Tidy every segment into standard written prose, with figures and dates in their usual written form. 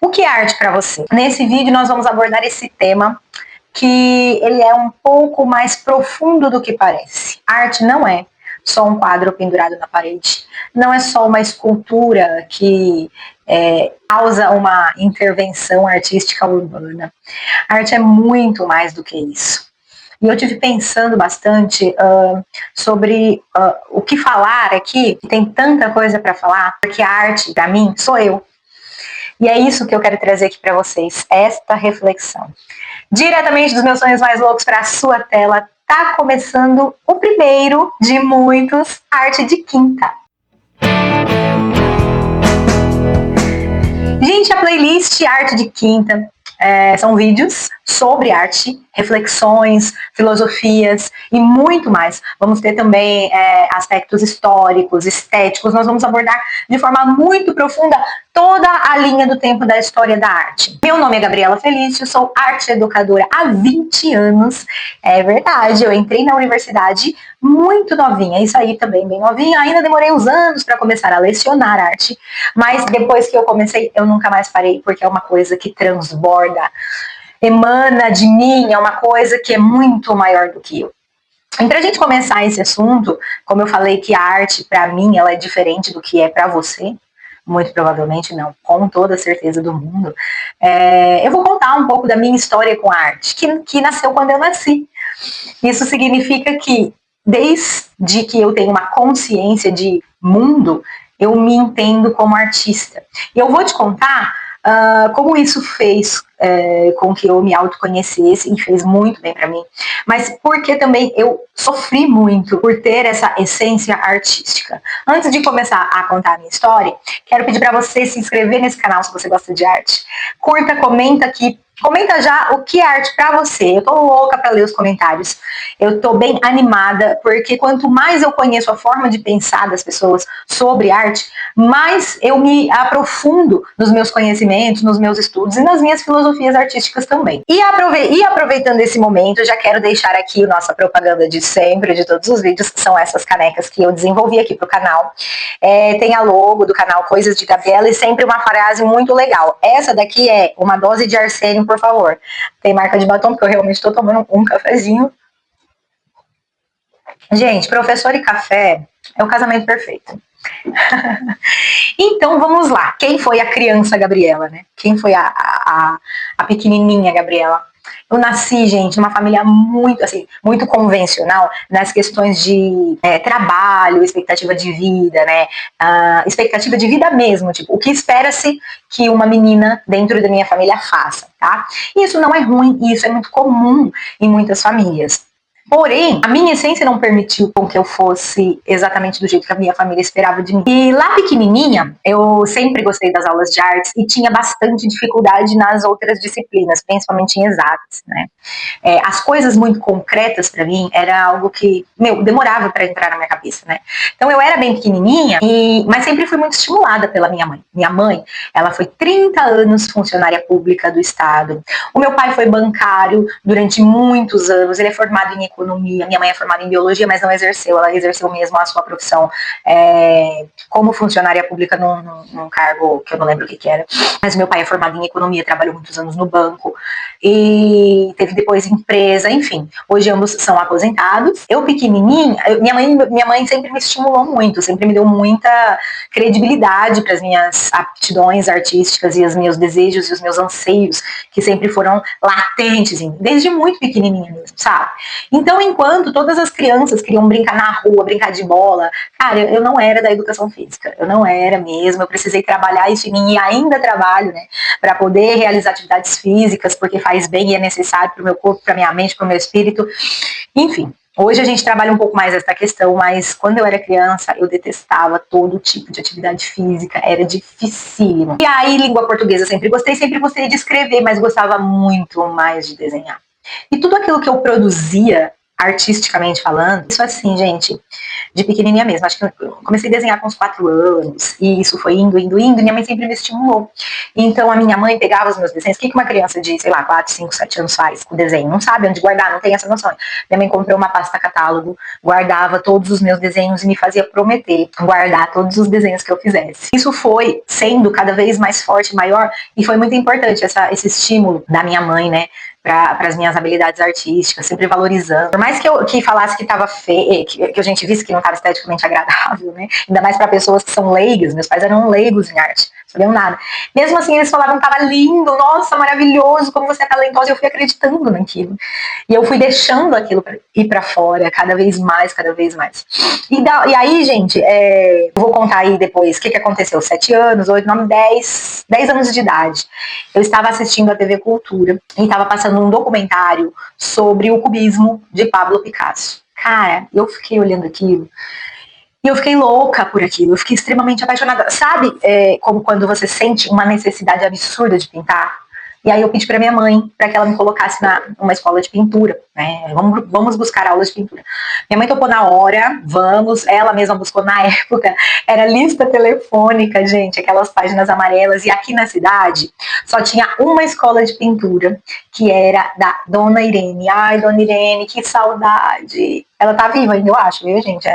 O que é arte para você? Nesse vídeo nós vamos abordar esse tema que ele é um pouco mais profundo do que parece. A arte não é só um quadro pendurado na parede, não é só uma escultura que causa uma intervenção artística urbana. A arte é muito mais do que isso. E eu tive pensando bastante sobre o que falar aqui, tem tanta coisa para falar, porque a arte, para mim, sou eu. E é isso que eu quero trazer aqui para vocês, esta reflexão. Diretamente dos meus sonhos mais loucos para a sua tela, tá começando o primeiro de muitos Arte de Quinta. Gente, a playlist Arte de Quinta são vídeos sobre arte, reflexões, filosofias e muito mais. Vamos ter também aspectos históricos, estéticos. Nós vamos abordar de forma muito profunda toda a linha do tempo da história da arte. Meu nome é Gabriela Felício, sou arte educadora há 20 anos. É verdade, eu entrei na universidade muito novinha, isso aí também bem novinha. Ainda demorei uns anos para começar a lecionar arte, mas depois que eu comecei, eu nunca mais parei, porque é uma coisa que transborda, emana de mim, é uma coisa que é muito maior do que eu. E pra gente começar esse assunto, como eu falei que a arte, pra mim, ela é diferente do que é pra você, muito provavelmente não, com toda a certeza do mundo, eu vou contar um pouco da minha história com a arte, que nasceu quando eu nasci. Isso significa que, desde que eu tenho uma consciência de mundo, eu me entendo como artista. E eu vou te contar como isso fez com que eu me autoconhecesse e fez muito bem para mim, mas porque também eu sofri muito por ter essa essência artística. Antes de começar a contar a minha história, quero pedir para você se inscrever nesse canal se você gosta de arte. Curta, comenta aqui. Comenta já o que é arte pra você. Eu tô louca pra ler os comentários. Eu tô bem animada, porque quanto mais eu conheço a forma de pensar das pessoas sobre arte, mais eu me aprofundo nos meus conhecimentos, nos meus estudos e nas minhas filosofias artísticas também. E aproveitando esse momento, eu já quero deixar aqui a nossa propaganda de sempre, de todos os vídeos, são essas canecas que eu desenvolvi aqui pro canal. Tem a logo do canal Coisas de Gabriela e sempre uma frase muito legal. Essa daqui é uma dose de arsênio, por favor. Tem marca de batom, porque eu realmente estou tomando um cafezinho. Gente, professor e café é o casamento perfeito. Então vamos lá. Quem foi a criança Gabriela, né? Quem foi a pequenininha Gabriela? Eu nasci, gente, numa família muito convencional nas questões de trabalho, expectativa de vida, né? Expectativa de vida mesmo, tipo, o que espera-se que uma menina dentro da minha família faça, tá? Isso não é ruim, isso é muito comum em muitas famílias. Porém, a minha essência não permitiu com que eu fosse exatamente do jeito que a minha família esperava de mim. E lá pequenininha, eu sempre gostei das aulas de artes e tinha bastante dificuldade nas outras disciplinas, principalmente em exatas, né? As coisas muito concretas para mim era algo que, demorava para entrar na minha cabeça, né? Então eu era bem pequenininha, mas sempre fui muito estimulada pela minha mãe. Minha mãe, ela foi 30 anos funcionária pública do estado. O meu pai foi bancário durante muitos anos, ele é formado em economia, minha mãe é formada em biologia, mas não exerceu, ela exerceu mesmo a sua profissão como funcionária pública num cargo que eu não lembro o que era, mas meu pai é formado em economia, trabalhou muitos anos no banco e teve depois empresa, enfim, hoje ambos são aposentados. Eu pequenininha, minha mãe sempre me estimulou muito, sempre me deu muita credibilidade para as minhas aptidões artísticas e os meus desejos e os meus anseios, que sempre foram latentes, desde muito pequenininha mesmo, sabe? Então, enquanto todas as crianças queriam brincar na rua, brincar de bola, cara, eu não era da educação física, eu não era mesmo, eu precisei trabalhar isso em mim e ainda trabalho, né, para poder realizar atividades físicas, porque faz bem e é necessário para o meu corpo, para minha mente, para o meu espírito, enfim. Hoje a gente trabalha um pouco mais essa questão, mas quando eu era criança, eu detestava todo tipo de atividade física, era dificílimo. E aí, língua portuguesa, sempre gostei de escrever, mas gostava muito mais de desenhar. E tudo aquilo que eu produzia artisticamente falando, isso assim, gente, de pequenininha mesmo. Acho que eu comecei a desenhar com uns 4 anos, e isso foi indo, e minha mãe sempre me estimulou. Então a minha mãe pegava os meus desenhos, o que uma criança de, sei lá, 4, 5, 7 anos faz com o desenho? Não sabe onde guardar, não tem essa noção. Minha mãe comprou uma pasta catálogo, guardava todos os meus desenhos e me fazia prometer guardar todos os desenhos que eu fizesse. Isso foi sendo cada vez mais forte, maior, e foi muito importante esse estímulo da minha mãe, né, para as minhas habilidades artísticas, sempre valorizando. Por mais que falasse que estava feio, que a gente visse que não estava esteticamente agradável, né? Ainda mais para pessoas que são leigas, meus pais eram leigos em arte, não sabiam nada. Mesmo assim, eles falavam que estava lindo, nossa, maravilhoso, como você é talentosa, e eu fui acreditando naquilo. E eu fui deixando aquilo ir para fora, cada vez mais, cada vez mais. E aí, gente, eu vou contar aí depois o que aconteceu. 7 anos, 8, 9, 10 anos de idade. Eu estava assistindo a TV Cultura e estava passando um documentário sobre o cubismo de Pablo Picasso. Cara, eu fiquei olhando aquilo e eu fiquei louca por aquilo, eu fiquei extremamente apaixonada. Sabe como quando você sente uma necessidade absurda de pintar? E aí eu pedi para minha mãe para que ela me colocasse numa escola de pintura, né? Vamos buscar aulas de pintura. Minha mãe topou na hora, ela mesma buscou na época, era lista telefônica, gente, aquelas páginas amarelas, e aqui na cidade só tinha uma escola de pintura, que era da Dona Irene. Ai, Dona Irene, que saudade! Ela tá viva ainda, eu acho, viu, gente?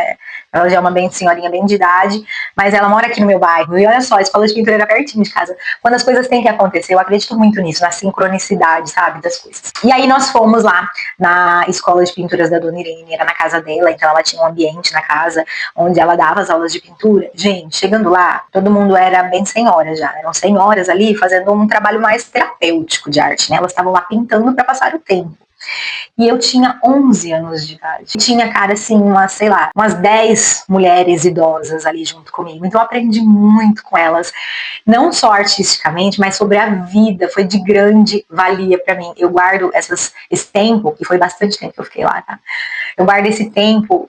Ela já é uma senhorinha bem de idade, mas ela mora aqui no meu bairro. E olha só, a escola de pintura era pertinho de casa. Quando as coisas têm que acontecer, eu acredito muito nisso, na sincronicidade, sabe, das coisas. E aí nós fomos lá na escola de pinturas da Dona Irene, era na casa dela, então ela tinha um ambiente na casa onde ela dava as aulas de pintura. Gente, chegando lá, todo mundo era bem senhora já. Eram senhoras ali fazendo um trabalho mais terapêutico de arte, né? Elas estavam lá pintando para passar o tempo. E eu tinha 11 anos de idade. Tinha, cara, assim, umas 10 mulheres idosas ali junto comigo. Então eu aprendi muito com elas, não só artisticamente, mas sobre a vida. Foi de grande valia para mim. Eu guardo esse tempo, que foi bastante tempo que eu fiquei lá, tá? Eu guardo esse tempo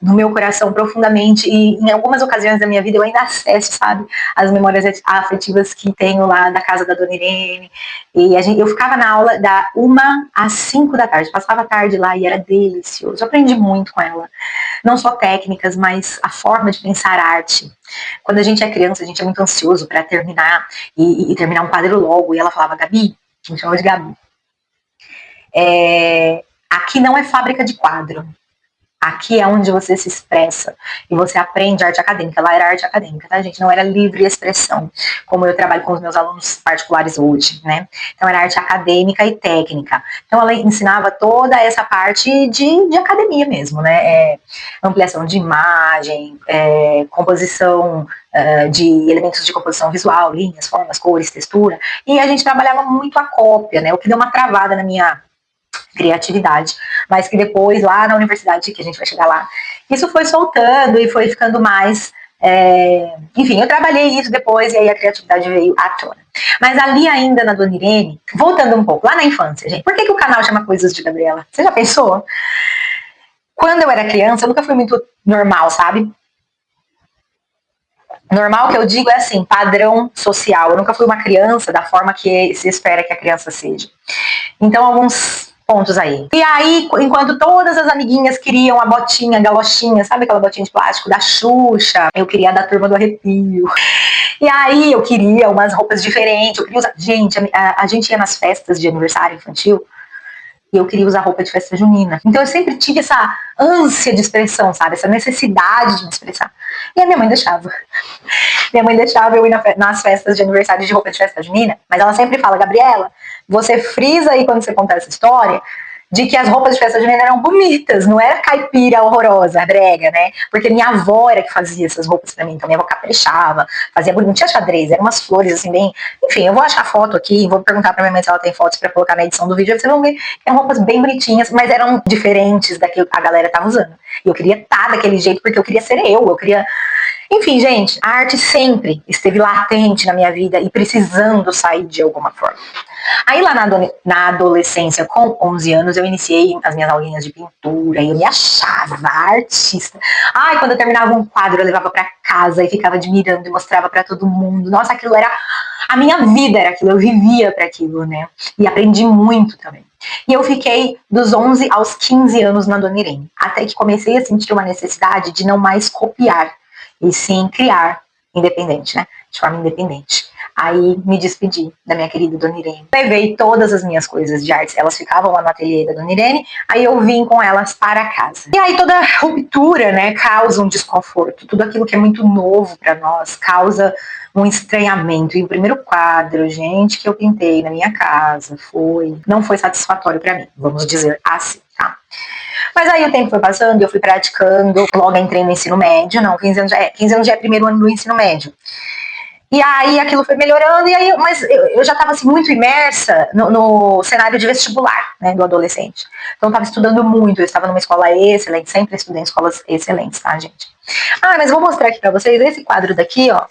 no meu coração profundamente, e em algumas ocasiões da minha vida eu ainda acesso, sabe, as memórias afetivas que tenho lá da casa da Dona Irene. E eu ficava na aula da 1 às 5 da tarde, passava a tarde lá e era delicioso. Eu aprendi muito com ela, não só técnicas, mas a forma de pensar arte. Quando a gente é criança, a gente é muito ansioso para terminar e terminar um quadro logo, e ela falava: Gabi, me chamava de Gabi, aqui não é fábrica de quadro. Aqui é onde você se expressa e você aprende arte acadêmica. Lá era arte acadêmica, tá, gente? Não era livre expressão, como eu trabalho com os meus alunos particulares hoje, né? Então era arte acadêmica e técnica. Então ela ensinava toda essa parte de academia mesmo, né? Ampliação de imagem, composição de elementos de composição visual, linhas, formas, cores, textura. E a gente trabalhava muito a cópia, né? O que deu uma travada na minha criatividade, mas que depois, lá na universidade, que a gente vai chegar lá, isso foi soltando e foi ficando mais... enfim, eu trabalhei isso depois e aí a criatividade veio à tona. Mas ali ainda na Dona Irene, voltando um pouco, lá na infância, gente, por que o canal chama Coisas de Gabriela? Você já pensou? Quando eu era criança, eu nunca fui muito normal, sabe? Normal que eu digo é assim, padrão social. Eu nunca fui uma criança da forma que se espera que a criança seja. Então, alguns pontos aí. E aí, enquanto todas as amiguinhas queriam a botinha, a galochinha, sabe aquela botinha de plástico da Xuxa? Eu queria a da Turma do Arrepio. E aí, eu queria umas roupas diferentes. Eu queria usar... Gente, a gente ia nas festas de aniversário infantil e eu queria usar roupa de festa junina. Então eu sempre tive essa ânsia de expressão, sabe? Essa necessidade de me expressar. E a minha mãe deixava. Minha mãe deixava eu ir nas festas de aniversário de roupa de festa junina, mas ela sempre fala: Gabriela, você frisa aí quando você contar essa história, de que as roupas de festa junina eram bonitas, não era caipira horrorosa, brega, né? Porque minha avó era que fazia essas roupas pra mim, então minha avó caprichava, fazia bonito, não tinha xadrez, eram umas flores assim bem... Enfim, eu vou achar foto aqui, vou perguntar pra minha mãe se ela tem fotos pra colocar na edição do vídeo, vocês vão ver que eram roupas bem bonitinhas, mas eram diferentes da que a galera tava usando. E eu queria estar daquele jeito, porque eu queria ser eu queria... Enfim, gente, a arte sempre esteve latente na minha vida e precisando sair de alguma forma. Aí lá na adolescência, com 11 anos, eu iniciei as minhas aulinhas de pintura e eu me achava artista. Ai, quando eu terminava um quadro, eu levava pra casa e ficava admirando e mostrava pra todo mundo. Nossa, aquilo era... A minha vida era aquilo, eu vivia pra aquilo, né? E aprendi muito também. E eu fiquei dos 11 aos 15 anos na Dona Irene, até que comecei a sentir uma necessidade de não mais copiar, e sim criar independente, né? De forma independente. Aí me despedi da minha querida Dona Irene. Levei todas as minhas coisas de artes, elas ficavam lá no ateliê da Dona Irene, aí eu vim com elas para casa. E aí toda ruptura, né, causa um desconforto. Tudo aquilo que é muito novo para nós causa um estranhamento. E o primeiro quadro, gente, que eu pintei na minha casa não foi satisfatório para mim, vamos dizer assim, tá? Mas aí o tempo foi passando, eu fui praticando, logo entrei no ensino médio, não, 15 anos já é primeiro ano do ensino médio. E aí aquilo foi melhorando, mas eu já estava assim, muito imersa no cenário de vestibular, né, do adolescente. Então eu estava estudando muito, eu estava numa escola excelente, sempre estudei em escolas excelentes, tá, gente? Ah, mas vou mostrar aqui pra vocês, esse quadro daqui, ó,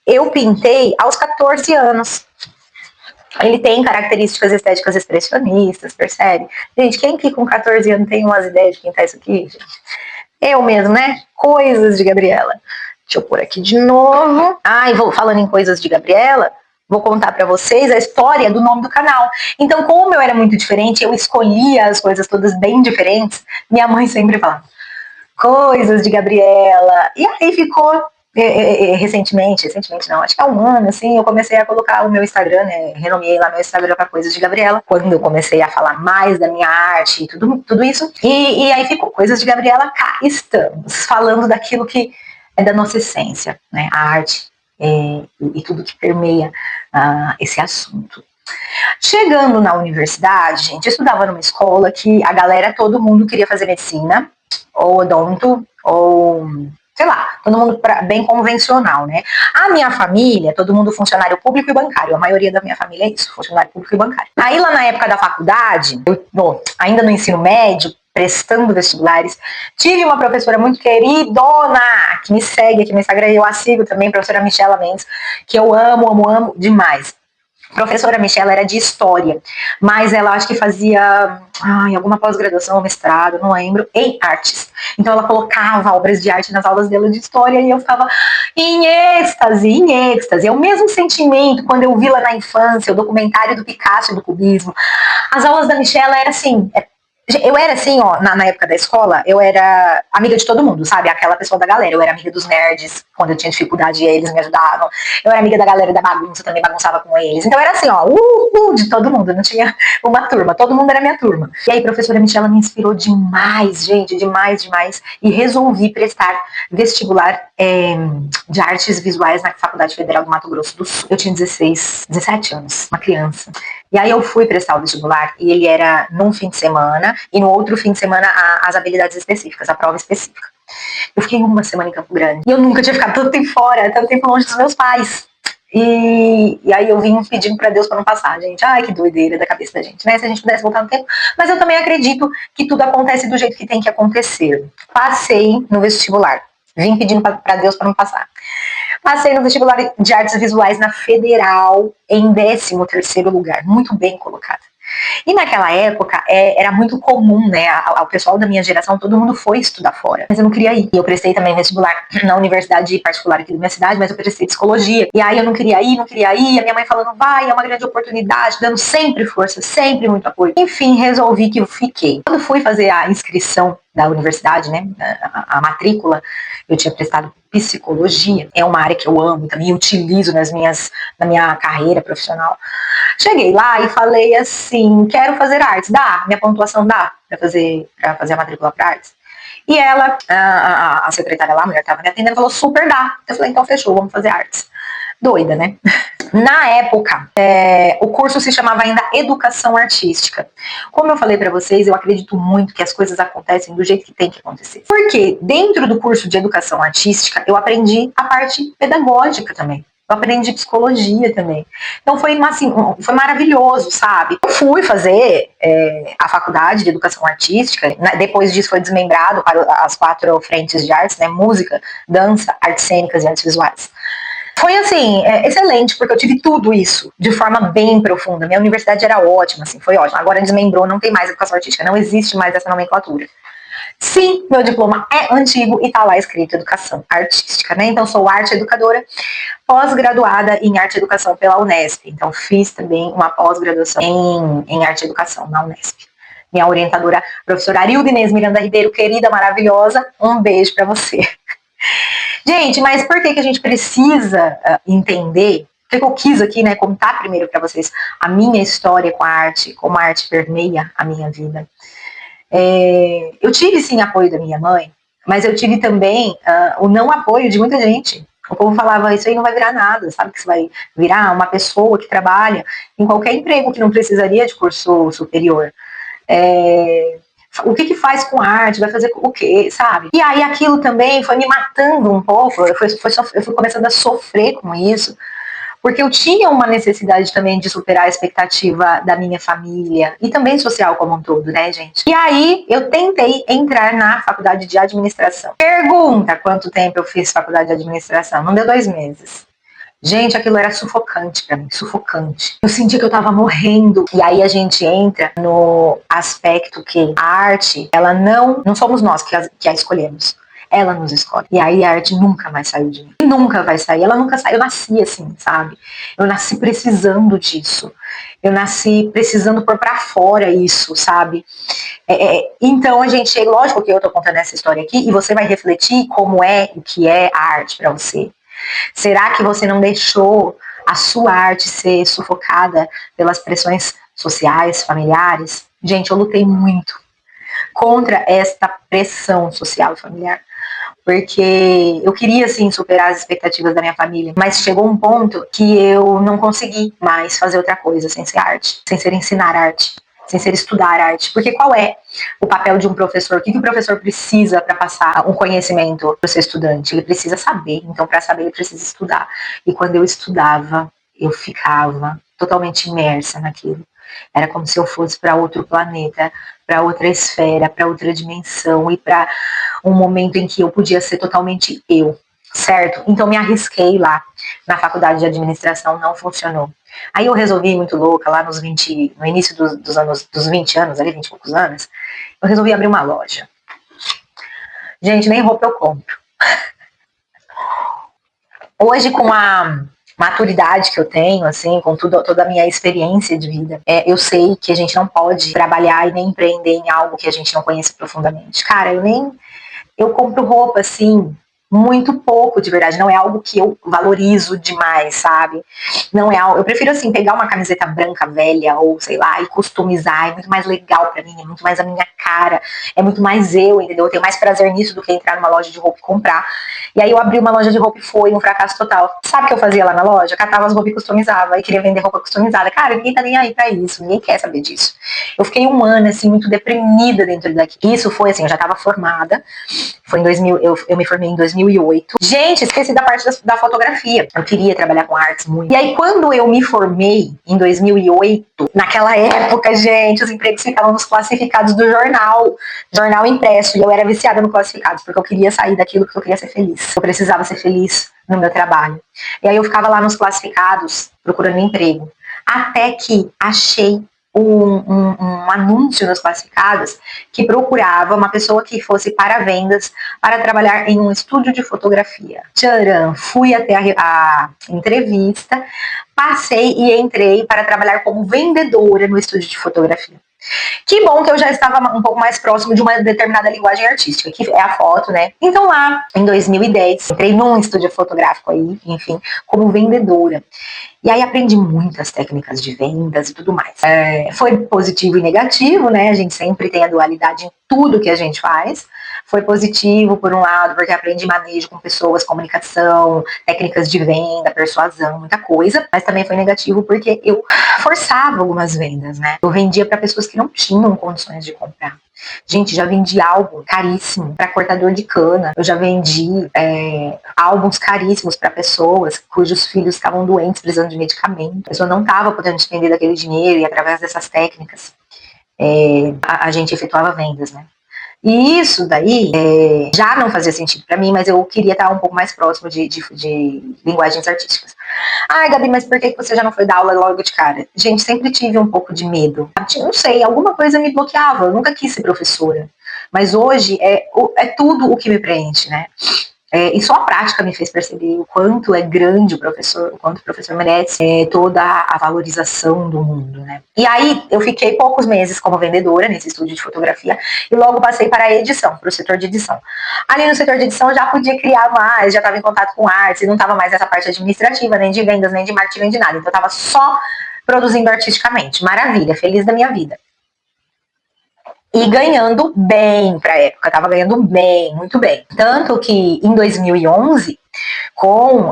eu pintei aos 14 anos. Ele tem características estéticas expressionistas, percebe? Gente, quem que com 14 anos tem umas ideias de pintar isso aqui, gente? Eu mesmo, né? Coisas de Gabriela. Deixa eu pôr aqui de novo. Ah, e falando em coisas de Gabriela, vou contar pra vocês a história do nome do canal. Então, como eu era muito diferente, eu escolhia as coisas todas bem diferentes, minha mãe sempre falava, coisas de Gabriela. E aí ficou... recentemente não, acho que há um ano, assim, eu comecei a colocar o meu Instagram, né, renomeei lá meu Instagram para Coisas de Gabriela, quando eu comecei a falar mais da minha arte e tudo isso, e aí ficou Coisas de Gabriela, cá estamos, falando daquilo que é da nossa essência, né, a arte e tudo que permeia esse assunto. Chegando na universidade, gente, eu estudava numa escola que a galera, todo mundo queria fazer medicina, ou odonto, ou... sei lá, todo mundo bem convencional, né? A minha família, todo mundo funcionário público e bancário. A maioria da minha família é isso, funcionário público e bancário. Aí lá na época da faculdade, ainda no ensino médio, prestando vestibulares, tive uma professora muito queridona, que me segue aqui no Instagram, eu a sigo também, professora Michela Mendes, que eu amo demais. Professora Michela era de história, mas ela acho que fazia alguma pós-graduação, mestrado, não lembro, em artes. Então ela colocava obras de arte nas aulas dela de história e eu ficava em êxtase. É o mesmo sentimento quando eu vi lá na infância o documentário do Picasso e do cubismo. As aulas da Michela eram assim... eu era assim, ó, na época da escola, eu era amiga de todo mundo, sabe? Aquela pessoa da galera. Eu era amiga dos nerds, quando eu tinha dificuldade, eles me ajudavam. Eu era amiga da galera da bagunça, também bagunçava com eles. Então era assim, ó, de todo mundo. Não tinha uma turma, todo mundo era minha turma. E aí, a professora Michela me inspirou demais, gente, demais. E resolvi prestar vestibular de artes visuais na Faculdade Federal do Mato Grosso do Sul. Eu tinha 17 anos, uma criança. E aí eu fui prestar o vestibular e ele era num fim de semana e no outro fim de semana as habilidades específicas, a prova específica. Eu fiquei uma semana em Campo Grande e eu nunca tinha ficado tanto tempo fora, tanto tempo longe dos meus pais. E aí eu vim pedindo pra Deus pra não passar, gente. Ai, que doideira da cabeça da gente, né? Se a gente pudesse voltar no tempo. Mas eu também acredito que tudo acontece do jeito que tem que acontecer. Passei no vestibular. Vim pedindo pra Deus pra não passar. Passei no vestibular de artes visuais na Federal em 13º lugar, muito bem colocada. E naquela época era muito comum, né, ao pessoal da minha geração, todo mundo foi estudar fora, mas eu não queria ir. E eu prestei também vestibular na universidade particular aqui da minha cidade, mas eu prestei psicologia. E aí eu não queria ir, a minha mãe falando, vai, é uma grande oportunidade, dando sempre força, sempre muito apoio. Enfim, resolvi que eu fiquei. Quando fui fazer a inscrição da universidade, né, a matrícula, eu tinha prestado psicologia, é uma área que eu amo, também utilizo na minha carreira profissional. Cheguei lá e falei assim, quero fazer artes, dá? Minha pontuação dá pra fazer a matrícula para artes? E ela, a secretária lá, a mulher que tava me atendendo, falou, super dá. Eu falei, então fechou, vamos fazer artes. Doida, né? Na época, o curso se chamava ainda Educação Artística. Como eu falei pra vocês, eu acredito muito que as coisas acontecem do jeito que tem que acontecer. Porque dentro do curso de Educação Artística, eu aprendi a parte pedagógica também. Eu aprendi psicologia também. Então foi maravilhoso, sabe? Eu fui fazer a faculdade de Educação Artística, né? Depois disso foi desmembrado para as 4 frentes de artes, né? Música, dança, artes cênicas e artes visuais. Foi assim, excelente, porque eu tive tudo isso de forma bem profunda. Minha universidade era ótima, assim, foi ótima. Agora desmembrou, não tem mais educação artística, não existe mais essa nomenclatura. Sim, meu diploma é antigo e tá lá escrito educação artística, né? Então, sou arte educadora, pós-graduada em arte e educação pela Unesp. Então, fiz também uma pós-graduação em arte e educação na Unesp. Minha orientadora, professora Arilda Inês Miranda Ribeiro, querida, maravilhosa, um beijo para você. Gente, mas por que a gente precisa entender? Por que eu quis aqui, né, contar primeiro para vocês a minha história com a arte, como a arte permeia a minha vida. Eu tive sim apoio da minha mãe, mas eu tive também o não apoio de muita gente. O povo falava, isso aí não vai virar nada, sabe que você vai virar uma pessoa que trabalha em qualquer emprego que não precisaria de curso superior. O que faz com arte, vai fazer o quê, sabe? E aí aquilo também foi me matando um pouco, eu fui começando a sofrer com isso, porque eu tinha uma necessidade também de superar a expectativa da minha família e também social como um todo, né, gente? E aí eu tentei entrar na faculdade de administração. Pergunta quanto tempo eu fiz faculdade de administração? Não deu 2 meses. Gente, aquilo era sufocante pra mim, sufocante. Eu sentia que eu tava morrendo. E aí a gente entra no aspecto que a arte, ela não somos nós que a escolhemos. Ela nos escolhe. E aí a arte nunca mais saiu de mim. E nunca vai sair. Ela nunca saiu. Eu nasci assim, sabe? Eu nasci precisando disso. Eu nasci precisando pôr pra fora isso, sabe? Então a gente, lógico que eu tô contando essa história aqui e você vai refletir como é o que é a arte pra você. Será que você não deixou a sua arte ser sufocada pelas pressões sociais, familiares? Gente, eu lutei muito contra esta pressão social e familiar, porque eu queria, assim, superar as expectativas da minha família, mas chegou um ponto que eu não consegui mais fazer outra coisa sem ser arte, sem ser ensinar arte, sem ser estudar arte. Porque qual é o papel de um professor? O que o professor precisa para passar um conhecimento para o seu estudante? Ele precisa saber, então para saber ele precisa estudar. E quando eu estudava, eu ficava totalmente imersa naquilo. Era como se eu fosse para outro planeta, para outra esfera, para outra dimensão e para um momento em que eu podia ser totalmente eu, certo? Então me arrisquei lá na faculdade de administração, não funcionou. Aí eu resolvi, muito louca, lá no início dos 20 anos, ali 20 e poucos anos, eu resolvi abrir uma loja. Gente, nem roupa eu compro. Hoje, com a maturidade que eu tenho, assim, com toda a minha experiência de vida, eu sei que a gente não pode trabalhar e nem empreender em algo que a gente não conhece profundamente. Cara, eu compro roupa, assim, muito pouco, de verdade. Não é algo que eu valorizo demais, sabe? Não é algo... Eu prefiro, assim, pegar uma camiseta branca velha ou, sei lá, e customizar. É muito mais legal pra mim, é muito mais a minha cara. É muito mais eu, entendeu? Eu tenho mais prazer nisso do que entrar numa loja de roupa e comprar. E aí eu abri uma loja de roupa e foi um fracasso total. Sabe o que eu fazia lá na loja? Catava as roupas e customizava. E queria vender roupa customizada. Cara, ninguém tá nem aí pra isso. Ninguém quer saber disso. Eu fiquei um ano, assim, muito deprimida dentro daqui. Isso foi, assim, eu já tava formada. Foi em 2000, eu me formei em 2008. Gente, esqueci da parte da fotografia. Eu queria trabalhar com artes muito. E aí, quando eu me formei, em 2008, naquela época, gente, os empregos ficavam nos classificados do jornal impresso. E eu era viciada no classificados, porque eu queria sair daquilo, porque eu queria ser feliz. Eu precisava ser feliz no meu trabalho. E aí eu ficava lá nos classificados, procurando emprego. Até que achei um anúncio nos classificados que procurava uma pessoa que fosse para vendas para trabalhar em um estúdio de fotografia. Tcharam! Fui até a entrevista, passei e entrei para trabalhar como vendedora no estúdio de fotografia. Que bom que eu já estava um pouco mais próximo de uma determinada linguagem artística, que é a foto, né? Então lá, em 2010, entrei num estúdio fotográfico aí, enfim, como vendedora. E aí aprendi muitas técnicas de vendas e tudo mais. Foi positivo e negativo, né? A gente sempre tem a dualidade em tudo que a gente faz. Foi positivo, por um lado, porque aprendi manejo com pessoas, comunicação, técnicas de venda, persuasão, muita coisa. Mas também foi negativo porque eu forçava algumas vendas, né? Eu vendia para pessoas que não tinham condições de comprar. Gente, já vendi álbum caríssimo para cortador de cana. Eu já vendi álbuns caríssimos para pessoas cujos filhos estavam doentes, precisando de medicamento. A pessoa não estava podendo despender daquele dinheiro e através dessas técnicas a gente efetuava vendas, né? E isso daí já não fazia sentido pra mim, mas eu queria estar um pouco mais próximo de linguagens artísticas. Ai, Gabi, mas por que você já não foi dar aula logo de cara? Gente, sempre tive um pouco de medo. Não sei, alguma coisa me bloqueava. Eu nunca quis ser professora. Mas hoje é tudo o que me preenche, né? E só a prática me fez perceber o quanto é grande o professor, o quanto o professor merece toda a valorização do mundo, né? E aí eu fiquei poucos meses como vendedora nesse estúdio de fotografia e logo passei para a edição, para o setor de edição. Ali no setor de edição eu já podia criar mais, já estava em contato com artes e não estava mais nessa parte administrativa, nem de vendas, nem de marketing, nem de nada. Então eu estava só produzindo artisticamente. Maravilha, feliz da minha vida. E ganhando bem para a época, estava ganhando bem, muito bem. Tanto que em 2011, com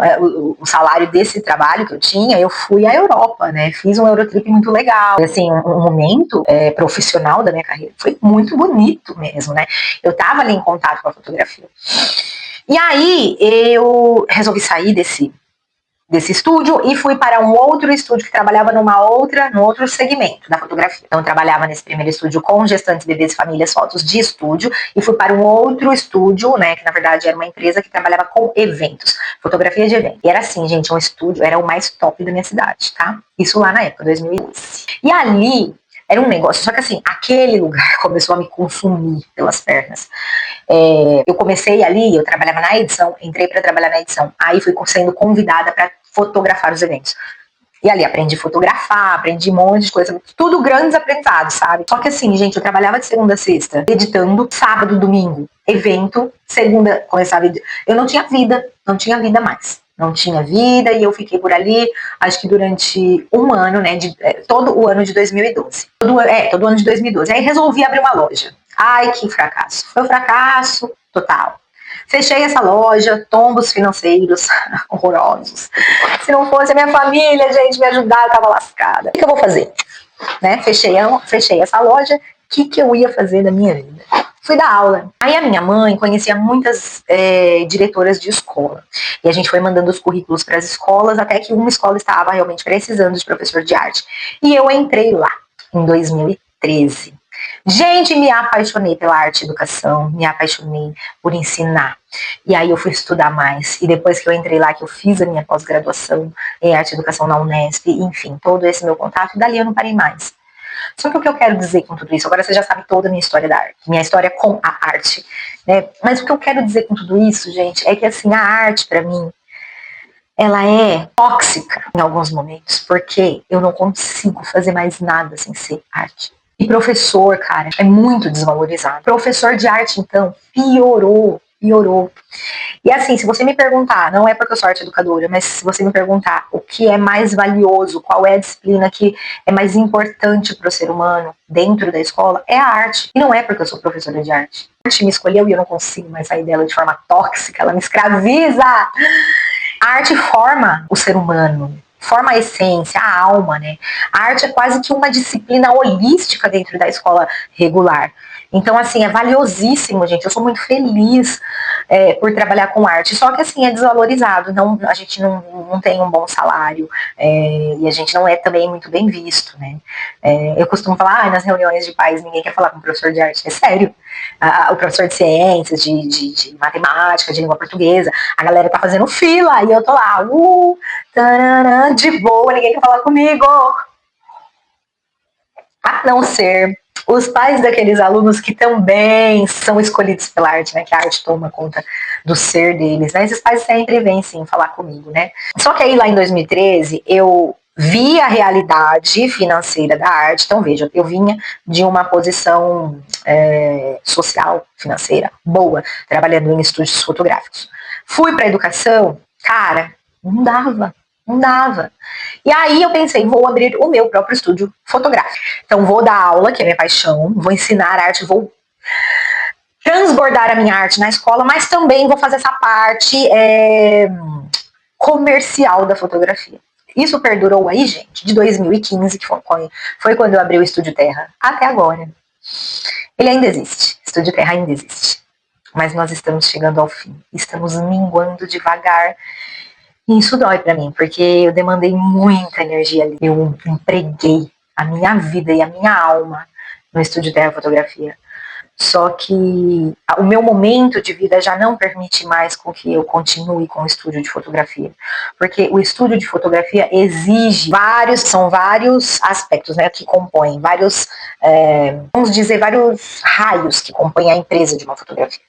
o salário desse trabalho que eu tinha, eu fui à Europa, né? Fiz um Eurotrip muito legal. Assim, um momento profissional da minha carreira foi muito bonito mesmo, né? Eu estava ali em contato com a fotografia. E aí eu resolvi sair desse estúdio e fui para um outro estúdio que trabalhava num outro segmento da fotografia. Então eu trabalhava nesse primeiro estúdio com gestantes, bebês e famílias, fotos de estúdio, e fui para um outro estúdio, né, que na verdade era uma empresa que trabalhava com eventos, fotografia de evento. E era assim, gente, um estúdio, era o mais top da minha cidade, tá? Isso lá na época, 2012. E ali era um negócio, só que assim, aquele lugar começou a me consumir pelas pernas. Eu comecei ali, eu trabalhava na edição, entrei para trabalhar na edição, aí fui sendo convidada para fotografar os eventos. E ali aprendi a fotografar, aprendi um monte de coisa, tudo grandes aprendizados, sabe? Só que assim, gente, eu trabalhava de segunda a sexta, editando, sábado, domingo, evento, segunda, começava, eu não tinha vida mais. Não tinha vida e eu fiquei por ali, acho que durante um ano, né, todo o ano de 2012. Todo ano de 2012. Aí resolvi abrir uma loja. Ai, que fracasso. Foi um fracasso total. Fechei essa loja, tombos financeiros horrorosos. Se não fosse a minha família, gente, me ajudar, eu tava lascada. O que eu vou fazer? Né? Fechei essa loja, o que eu ia fazer da minha vida? Fui dar aula. Aí a minha mãe conhecia muitas diretoras de escola. E a gente foi mandando os currículos para as escolas, até que uma escola estava realmente precisando de professor de arte. E eu entrei lá, em 2013. Gente, me apaixonei pela arte e educação, me apaixonei por ensinar. E aí eu fui estudar mais. E depois que eu entrei lá, que eu fiz a minha pós-graduação em arte e educação na Unesp, enfim, todo esse meu contato, e dali eu não parei mais. Só que o que eu quero dizer com tudo isso, agora você já sabe toda a minha história da arte, minha história com a arte, né? Mas o que eu quero dizer com tudo isso, gente, é que assim, a arte pra mim, ela é tóxica em alguns momentos, porque eu não consigo fazer mais nada sem ser arte. E professor, cara, é muito desvalorizado. Professor de arte, então, piorou. E assim, se você me perguntar, não é porque eu sou arte educadora, mas se você me perguntar o que é mais valioso, qual é a disciplina que é mais importante para o ser humano dentro da escola, é a arte. E não é porque eu sou professora de arte. A arte me escolheu e eu não consigo mais sair dela de forma tóxica, ela me escraviza. A arte forma o ser humano, forma a essência, a alma, né? A arte é quase que uma disciplina holística dentro da escola regular. Então, assim, é valiosíssimo, gente. Eu sou muito feliz por trabalhar com arte. Só que, assim, é desvalorizado. Não, a gente não tem um bom salário e a gente não é também muito bem visto, né? Eu costumo falar, nas reuniões de pais, ninguém quer falar com o professor de arte. É sério. O professor de ciências, de matemática, de língua portuguesa, a galera tá fazendo fila e eu tô lá, tarará, de boa, ninguém quer falar comigo. A não ser os pais daqueles alunos que também são escolhidos pela arte, né? Que a arte toma conta do ser deles, né? Esses pais sempre vêm, sim, falar comigo, né? Só que aí, lá em 2013, eu vi a realidade financeira da arte. Então, veja, eu vinha de uma posição social, financeira, boa, trabalhando em estúdios fotográficos. Fui para a educação, cara, não dava. E aí eu pensei, vou abrir o meu próprio estúdio fotográfico. Então vou dar aula, que é minha paixão, vou ensinar arte, vou transbordar a minha arte na escola, mas também vou fazer essa parte comercial da fotografia. Isso perdurou aí, gente, de 2015, que foi quando eu abri o Estúdio Terra, até agora. Ele ainda existe, Estúdio Terra ainda existe. Mas nós estamos chegando ao fim, estamos minguando devagar. E isso dói pra mim, porque eu demandei muita energia ali. Eu empreguei a minha vida e a minha alma no Estúdio Terra Fotografia. Só que o meu momento de vida já não permite mais com que eu continue com o estúdio de fotografia. Porque o estúdio de fotografia exige são vários aspectos, né, que compõem, vamos dizer, vários raios que compõem a empresa de uma fotografia,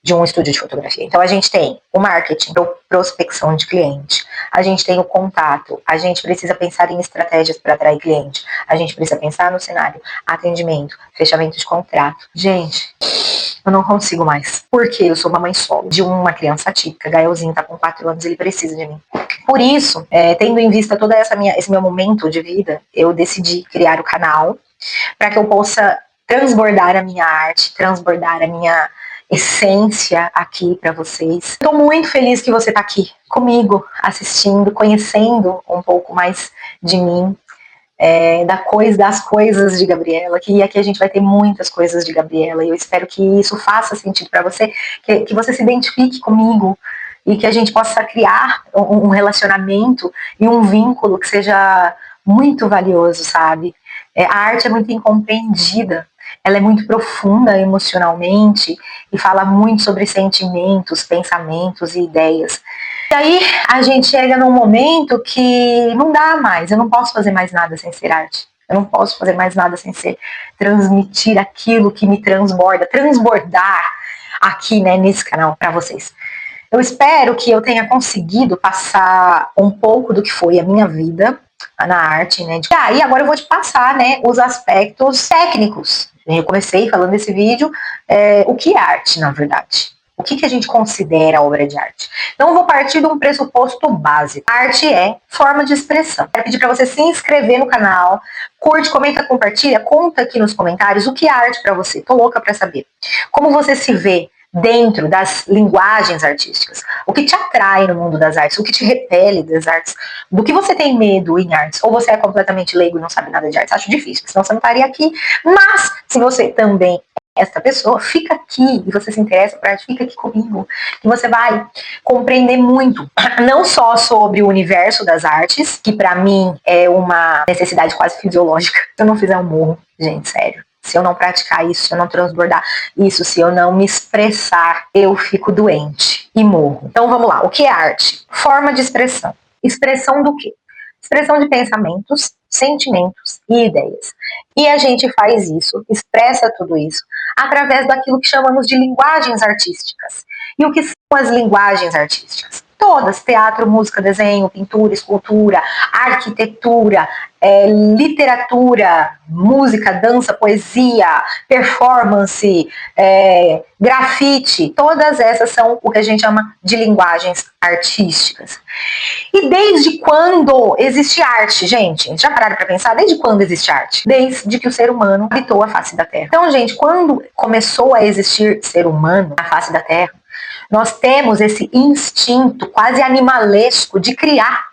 de um estúdio de fotografia. Então a gente tem o marketing, prospecção de cliente, a gente tem o contato, a gente precisa pensar em estratégias para atrair cliente, a gente precisa pensar no cenário, atendimento, fechamento de contrato. Gente, eu não consigo mais, porque eu sou uma mãe solo de uma criança atípica. Gaelzinho tá com 4 anos, ele precisa de mim. Por isso, tendo em vista todo esse meu momento de vida, eu decidi criar o canal para que eu possa transbordar a minha arte, transbordar a minha essência aqui para vocês. Estou muito feliz que você está aqui comigo, assistindo, conhecendo um pouco mais de mim, das coisas de Gabriela, que aqui a gente vai ter muitas coisas de Gabriela, e eu espero que isso faça sentido para você, que você se identifique comigo, e que a gente possa criar um relacionamento e um vínculo que seja muito valioso, sabe? A arte é muito incompreendida, ela é muito profunda emocionalmente e fala muito sobre sentimentos, pensamentos e ideias. E aí a gente chega num momento que não dá mais, eu não posso fazer mais nada sem ser arte. Eu não posso fazer mais nada sem ser transmitir aquilo que me transbordar aqui, né, nesse canal para vocês. Eu espero que eu tenha conseguido passar um pouco do que foi a minha vida na arte, né? E aí agora eu vou te passar, né, os aspectos técnicos. Eu comecei falando nesse vídeo o que é arte, na verdade. O que a gente considera obra de arte? Então eu vou partir de um pressuposto básico. A arte é forma de expressão. Quero pedir para você se inscrever no canal, curte, comenta, compartilha, conta aqui nos comentários o que é arte para você. Tô louca para saber. Como você se vê dentro das linguagens artísticas, o que te atrai no mundo das artes, o que te repele das artes, do que você tem medo em artes, ou você é completamente leigo e não sabe nada de artes, acho difícil, senão você não estaria aqui, mas se você também é essa pessoa, fica aqui, e você se interessa por arte, fica aqui comigo, que você vai compreender muito, não só sobre o universo das artes, que pra mim é uma necessidade quase fisiológica, se eu não fizer um morro, gente, sério. Se eu não praticar isso, se eu não transbordar isso, se eu não me expressar, eu fico doente e morro. Então vamos lá, o que é arte? Forma de expressão. Expressão do quê? Expressão de pensamentos, sentimentos e ideias. E a gente faz isso, expressa tudo isso, através daquilo que chamamos de linguagens artísticas. E o que são as linguagens artísticas? Todas, teatro, música, desenho, pintura, escultura, arquitetura, literatura, música, dança, poesia, performance, grafite, todas essas são o que a gente chama de linguagens artísticas. E desde quando existe arte, gente? Já pararam para pensar? Desde quando existe arte? Desde que o ser humano habitou a face da Terra. Então, gente, quando começou a existir ser humano na face da Terra, nós temos esse instinto quase animalesco de criar,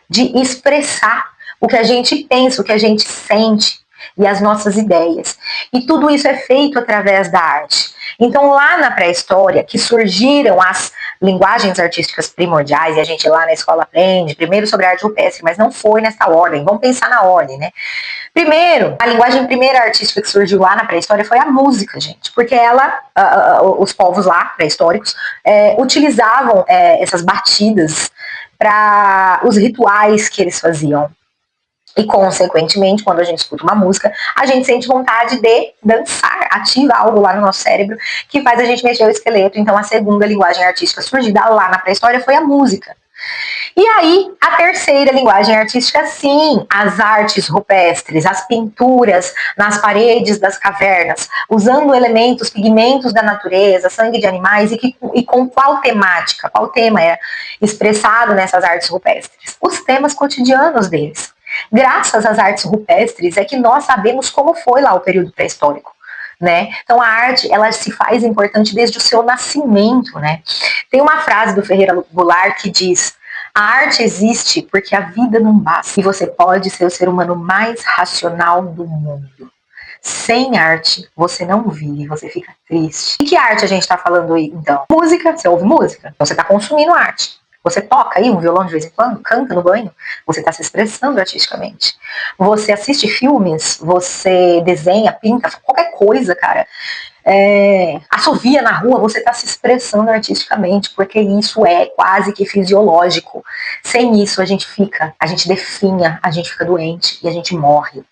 de expressar o que a gente pensa, o que a gente sente e as nossas ideias. E tudo isso é feito através da arte. Então, lá na pré-história, que surgiram as linguagens artísticas primordiais, e a gente lá na escola aprende primeiro sobre a arte rupestre, mas não foi nessa ordem, vamos pensar na ordem, né? Primeiro, a linguagem primeira artística que surgiu lá na pré-história foi a música, gente, porque os povos lá, pré-históricos, utilizavam essas batidas para os rituais que eles faziam. E, consequentemente, quando a gente escuta uma música, a gente sente vontade de dançar, ativa algo lá no nosso cérebro que faz a gente mexer o esqueleto. Então, a segunda linguagem artística surgida lá na pré-história foi a música. E aí, a terceira linguagem artística, sim, as artes rupestres, as pinturas nas paredes das cavernas, usando elementos, pigmentos da natureza, sangue de animais, e com qual temática, qual tema é expressado nessas artes rupestres? Os temas cotidianos deles. Graças às artes rupestres é que nós sabemos como foi lá o período pré-histórico, né? Então a arte, ela se faz importante desde o seu nascimento, né? Tem uma frase do Ferreira Goulart que diz: a arte existe porque a vida não basta e você pode ser o ser humano mais racional do mundo. Sem arte, você não vive, você fica triste. E que arte a gente está falando aí, então? Música, você ouve música? Então você está consumindo arte. Você toca aí um violão de vez em quando, canta no banho, você está se expressando artisticamente. Você assiste filmes, você desenha, pinta, qualquer coisa, cara. assovia na rua, você está se expressando artisticamente, porque isso é quase que fisiológico. Sem isso a gente definha, a gente fica doente e a gente morre.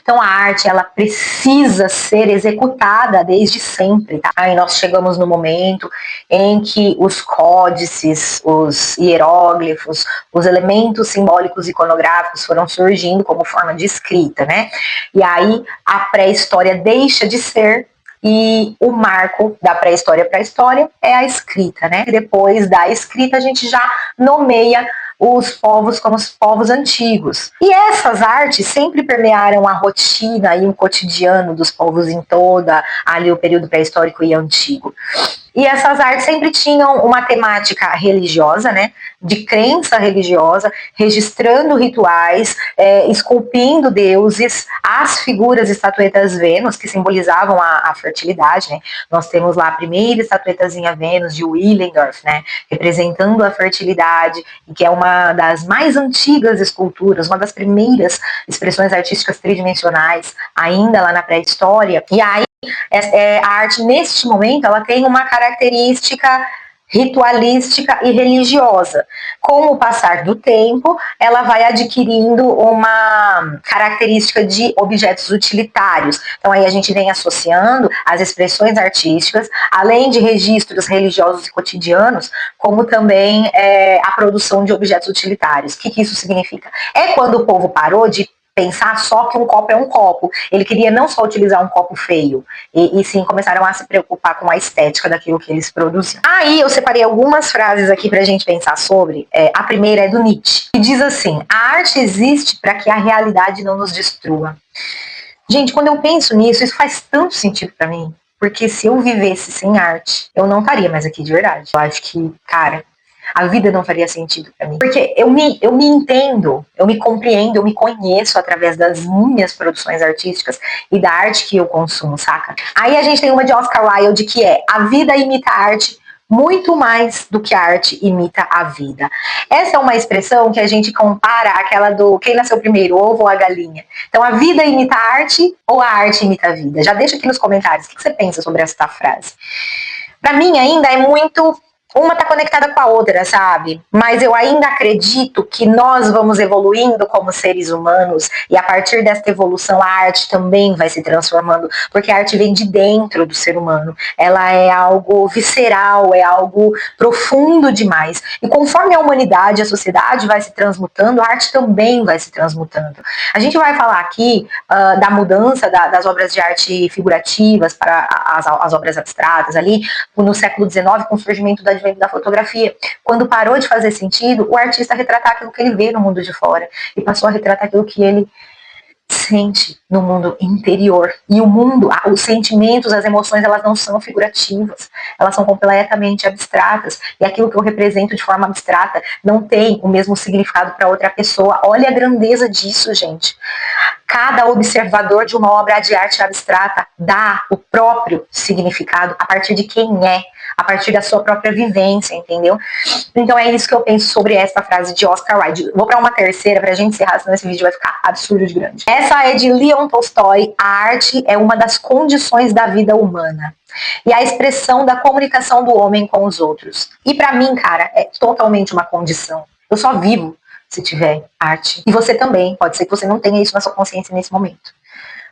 Então a arte, ela precisa ser executada desde sempre, tá? Aí nós chegamos no momento em que os códices, os hieróglifos, os elementos simbólicos iconográficos foram surgindo como forma de escrita, né? E aí a pré-história deixa de ser, e o marco da pré-história para a história é a escrita, né? E depois da escrita a gente já nomeia os povos como os povos antigos. E essas artes sempre permearam a rotina e o cotidiano dos povos em toda ali o período pré-histórico e antigo. E essas artes sempre tinham uma temática religiosa, né, de crença religiosa, registrando rituais, esculpindo deuses, as figuras estatuetas Vênus, que simbolizavam a fertilidade, né? Nós temos lá a primeira estatuetazinha Vênus de Willendorf, né, representando a fertilidade, que é uma das mais antigas esculturas, uma das primeiras expressões artísticas tridimensionais, ainda lá na pré-história. E aí a arte, neste momento, ela tem uma característica ritualística e religiosa. Com o passar do tempo, ela vai adquirindo uma característica de objetos utilitários. Então aí a gente vem associando as expressões artísticas, além de registros religiosos e cotidianos, como também a produção de objetos utilitários. O que isso significa? É quando o povo parou de pensar só que um copo é um copo. Ele queria não só utilizar um copo feio, e sim começaram a se preocupar com a estética daquilo que eles produziam. Aí eu separei algumas frases aqui pra gente pensar sobre. A primeira é do Nietzsche, que diz assim: a arte existe para que a realidade não nos destrua. Gente, quando eu penso nisso, isso faz tanto sentido pra mim, porque se eu vivesse sem arte, eu não estaria mais aqui de verdade. Eu acho que, cara, a vida não faria sentido pra mim. Porque eu me entendo, eu me compreendo, eu me conheço através das minhas produções artísticas e da arte que eu consumo, saca? Aí a gente tem uma de Oscar Wilde, que é: a vida imita a arte muito mais do que a arte imita a vida. Essa é uma expressão que a gente compara àquela do quem nasceu primeiro, o ovo ou a galinha. Então a vida imita a arte ou a arte imita a vida? Já deixa aqui nos comentários o que você pensa sobre essa frase. Pra mim ainda é muito... uma tá conectada com a outra, sabe? Mas eu ainda acredito que nós vamos evoluindo como seres humanos, e a partir dessa evolução a arte também vai se transformando, porque a arte vem de dentro do ser humano. Ela é algo visceral, é algo profundo demais. E conforme a humanidade, a sociedade vai se transmutando, a arte também vai se transmutando. A gente vai falar aqui da mudança das obras de arte figurativas para as obras abstratas ali, no século XIX, com o surgimento da advento da fotografia. Quando parou de fazer sentido o artista retratar aquilo que ele vê no mundo de fora e passou a retratar aquilo que ele sente no mundo interior. E o mundo, os sentimentos, as emoções, elas não são figurativas, elas são completamente abstratas, e aquilo que eu represento de forma abstrata não tem o mesmo significado para outra pessoa. Olha a grandeza disso, gente. Cada observador de uma obra de arte abstrata dá o próprio significado a partir de quem é, a partir da sua própria vivência, entendeu? Então é isso que eu penso sobre essa frase de Oscar Wilde. Vou para uma terceira pra gente encerrar, senão esse vídeo vai ficar absurdo de grande. Essa é de Leon Tolstói: a arte é uma das condições da vida humana e a expressão da comunicação do homem com os outros. E pra mim, cara, é totalmente uma condição. Eu só vivo se tiver arte. E você também. Pode ser que você não tenha isso na sua consciência nesse momento.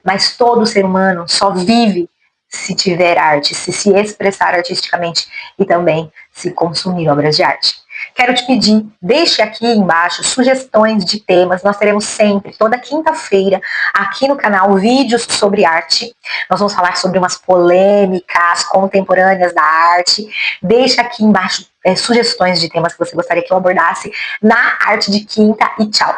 Mas todo ser humano só vive se tiver arte, se expressar artisticamente e também se consumir obras de arte. Quero te pedir, deixe aqui embaixo sugestões de temas. Nós teremos sempre, toda quinta-feira, aqui no canal, vídeos sobre arte. Nós vamos falar sobre umas polêmicas contemporâneas da arte. Deixe aqui embaixo sugestões de temas que você gostaria que eu abordasse na Arte de Quinta, e tchau!